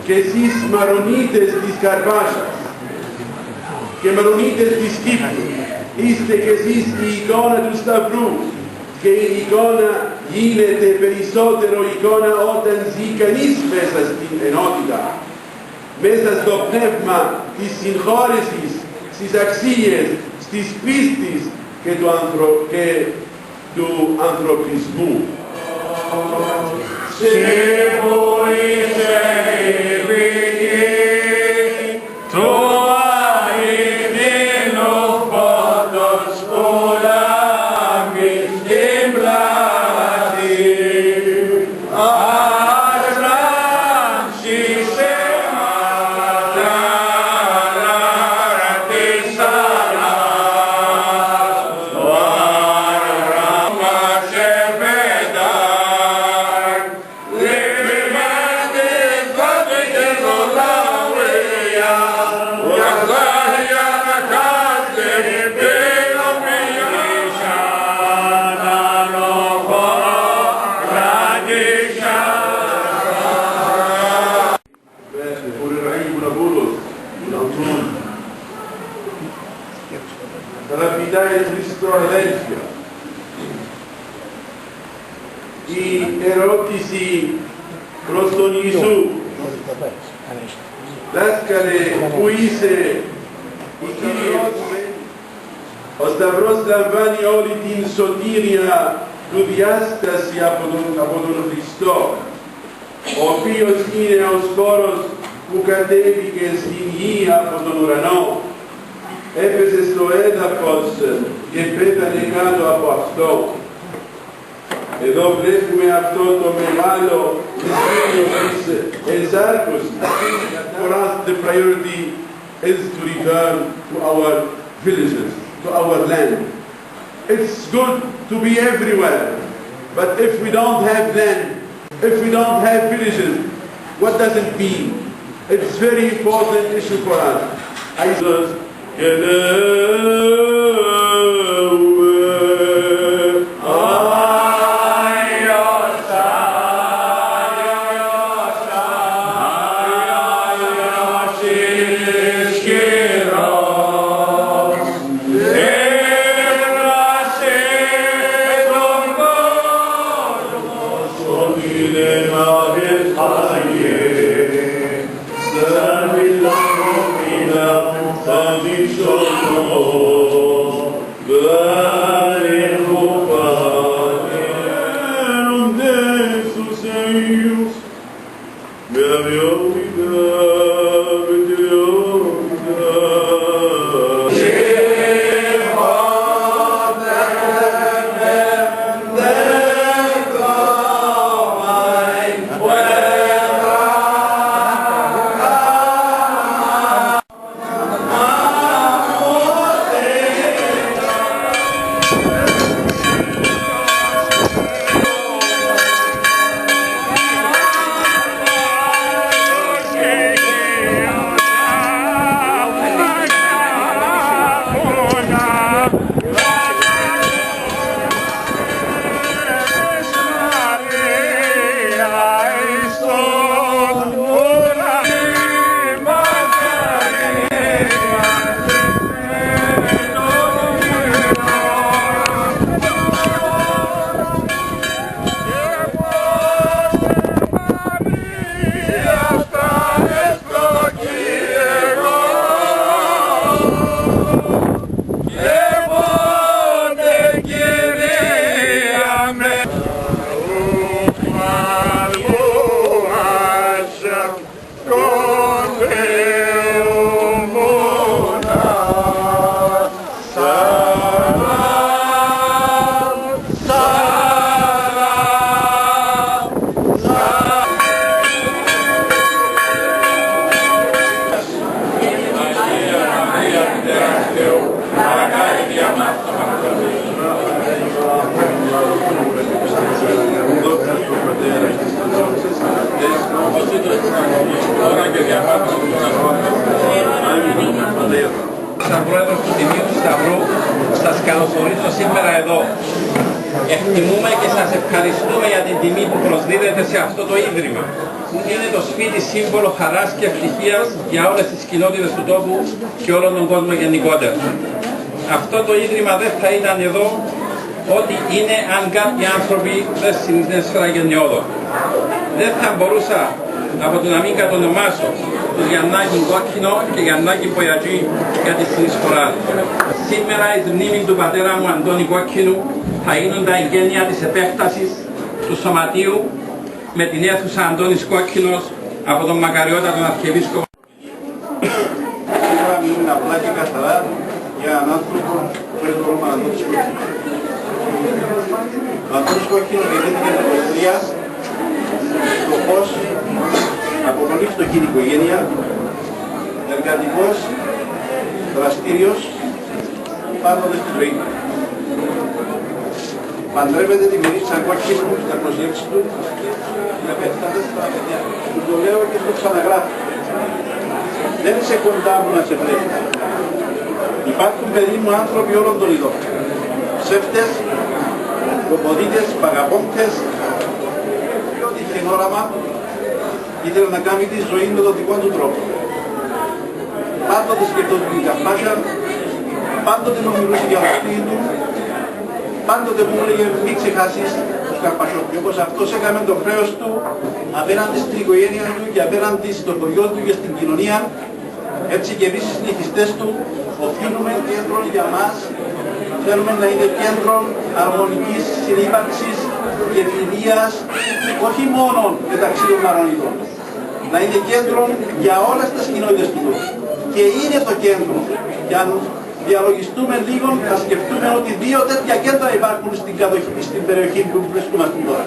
και εσείς μαρονίτες της Καρβάσας και μαρονίτες της Κύπρου, είστε και εσείς η εικόνα του Σταυρού, και η εικόνα γίνεται περισσότερο εικόνα όταν ζει κανείς μέσα στην ενότητα, μέσα στο πνεύμα της συγχώρεσης, στις αξίες, στις πίστης και του ανθρωπισμού. Αγαπητά Χριστό αδέλφια, η ερώτηση προς τον Ιησού, δάσκαλε, πού είσαι, η Κύριος, ο Σταυρός λαμβάνει όλη την σωτήρια του διάσταση από τον Χριστό, ο οποίος είναι ο σπόρος που κατέβηκε στην γη από τον ουρανό, έπεσε στο έδαφος και πέθανε κάτω από αυτό. Εδώ βλέπουμε αυτό το μεγάλο μυστήριο της ενσάρκωσης. For us the priority is to return to our villages, to our land. It's good to be everywhere, but if we don't have land, if we don't have villages, what does it mean? It's very important issue for us. Σαν πρόεδρος του Τιμίου του Σταυρού, σας καλωσορίζω σήμερα εδώ. Εκτιμούμε και σας ευχαριστούμε για την τιμή που προσδίδετε σε αυτό το ίδρυμα. Είναι το σπίτι σύμβολο χαράς και ευτυχίας για όλες τις κοινότητες του τόπου και όλον τον κόσμο γενικότερα. Αυτό το ίδρυμα δεν θα ήταν εδώ ό,τι είναι αν κάποιοι άνθρωποι δεν συνέσφεραν γενναιόδο. Δεν θα μπορούσα από το να μην κατονομάσω του Γιαννάκη Κόκκινο και Γιαννάκη Πογιατζή για τη συνεισφορά του. Σήμερα η μνήμη του πατέρα μου Αντώνη Κόκκινου θα γίνουν τα εγγένεια της επέκτασης του σωματείου με την αίθουσα Αντώνης Κόκκινος από τον μακαριότατο Αρχιεπίσκοπο. Σήμερα μιλούμε απλά και καθαρά για έναν άνθρωπο που έχει το όνομα Αντώνης Κόκκινος. Ο Αντώνης Κόκκινος γεννήθηκε το 1923, φτωχός, από πολύ φτωχή οικογένεια, εργατικός, δραστήριος, πάντοτε στη ζωή του. Παντρεύεται τη Μυρίτσα Κόκκινου στα 26 του και απέκτητα 4 παιδιά. Του το λέω και στο ξαναγράφω. Δεν είσαι κοντά μου να σε βλέπει. Υπάρχουν, παιδί μου, άνθρωποι όλων των ειδών. Ψεύτες, προποδίτες, παγαπόντες, διότι είχε όραμα, ήθελε να κάνει τη ζωή με τον δικό του τρόπο. Πάντοτε σκεφτόταν την Καρπάσια, πάντοτε μου μιλούσε για το σπίτι του, πάντοτε μου έλεγε μην ξεχάσεις τους Καρπασιώτες. Όπως αυτός έκαμε το χρέος του απέναντι στην οικογένεια του και απέναντι στο χωριό του και στην κοινωνία, έτσι και εμείς οι συνεχιστές του οφείλουμε κέντρο για μας. Θέλουμε να είναι κέντρο αρμονικής συνύπαρξης και φιλίας, όχι μόνο μεταξύ των Μαρονιτών. Να είναι κέντρο για όλες τις κοινότητες του τόπου. Και είναι το κέντρο. Και αν διαλογιστούμε λίγο, θα σκεφτούμε ότι 2 τέτοια κέντρα υπάρχουν στην περιοχή που βρίσκομαστε τώρα.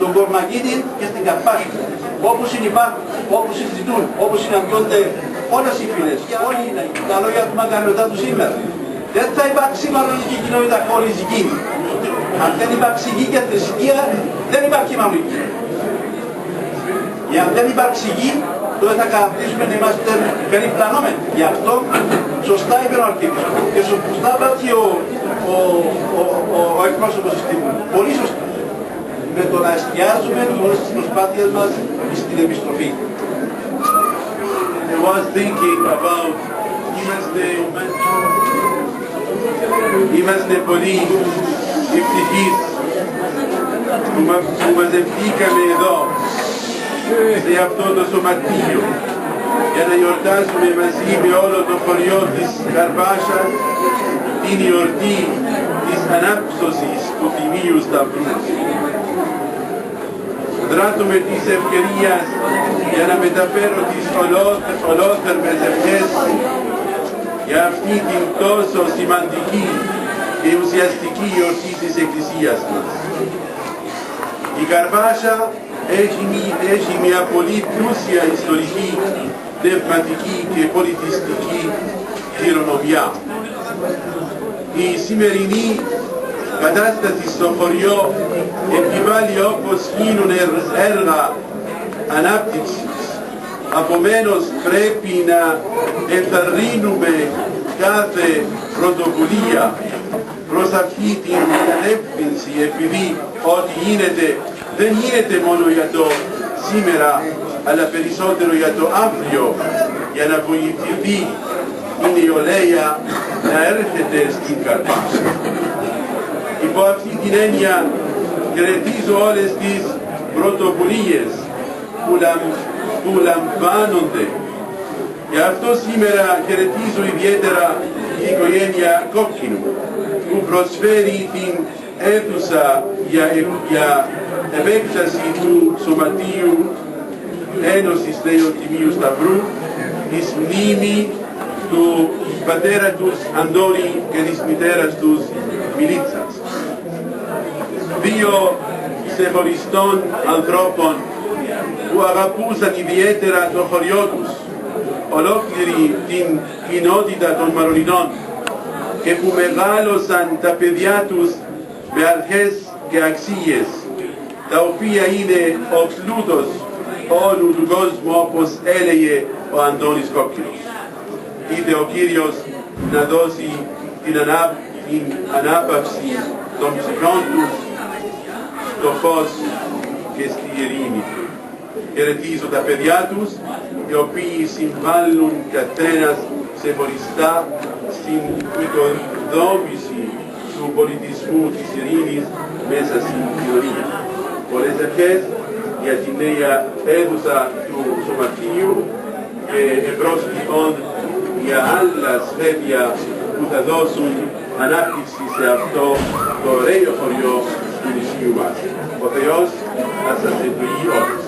Τον Κορμακίτη και στην Καρπάσια. Όπου συνυπάρχουν, όπου συζητούν, όπου συναντιόνται όλες οι φυλές. Όλοι είναι τα λόγια του μακαριωτάτου σήμερα. Δεν θα υπάρξει μαρονική κοινότητα χωρίς γη. Αν δεν υπάρξει γη και θρησκεία, δεν υπάρχει μαρονική. Και αν δεν υπάρξει γη, τότε θα κατακτήσουμε να είμαστε περιπλανόμενοι. Γι' αυτό σωστά είπε ο Αρχιεπίσκοπος και σωστά υπάρχει ο εκπρόσωπος της Τύπου. Πολύ σωστά. Με το να εστιάζουμε όλες τις προσπάθειες μας στην επιστροφή. I was thinking about είμαστε πολύ ευτυχείς που μαζευτήκαμε εδώ σε αυτό το σωματείο για να γιορτάσουμε μαζί με όλο το χωριό της Καρπάσιας την γιορτή της ανάψωσης του Τιμίου Σταυρού. Δράττουμε της ευκαιρίας για να μεταφέρω τις ολόθερμες ευχές για αυτή την τόσο σημαντική και ουσιαστική γιορτή της Εκκλησίας μας. Η Καρπάσια έχει μια πολύ πλούσια ιστορική, πνευματική και πολιτιστική κληρονομιά. Η σημερινή κατάσταση στο χωριό επιβάλλει όπως γίνουν έργα ανάπτυξης. Επομένως πρέπει να ενθαρρύνουμε κάθε πρωτοβουλία προς αυτή την κατεύθυνση, επειδή ό,τι γίνεται δεν γίνεται μόνο για το σήμερα, αλλά περισσότερο για το αύριο, για να βοηθηθεί η νεολαία να έρχεται στην Καρπάσια. Υπό αυτή την έννοια χαιρετίζω όλες τις πρωτοβουλίες που λαμβάνονται. Γι' αυτό σήμερα χαιρετίζω ιδιαίτερα την οικογένεια Κόκκινου που προσφέρει την αίθουσα για επέκταση του Σωματείου Ένωσης Νέου Τιμίου Σταυρού της μνήμη του πατέρα τους Αντώνη και της μητέρας τους Μιλίτσας. 2 ξεχωριστών ανθρώπων που αγαπούσαν ιδιαίτερα το χωριό τους, ολόκληρη την κοινότητα των Μαρονινών και που μεγάλωσαν τα παιδιά τους με αρχές και αξίες, τα οποία είναι ο πλούτος όλου του κόσμου, όπως έλεγε ο Αντώνης Κόκκινος. Είτε ο Κύριος να δώσει την ανάπαυση των ψυχών τους στο φως και στη ειρήνη. Χαιρετίζω τα παιδιά τους, οι οποίοι συμβάλλουν καθένας ξεχωριστά στην οικοδόμηση του πολιτισμού της ειρήνης μέσα στην κοινωνία. Πολλές ευχές για τη νέα αίθουσα του Σωματείου και εμπρός λοιπόν για άλλα σχέδια που θα δώσουν ανάπτυξη σε αυτό το ωραίο χωριό του νησιού μας. Ο Θεός να σας ευλογεί όλους.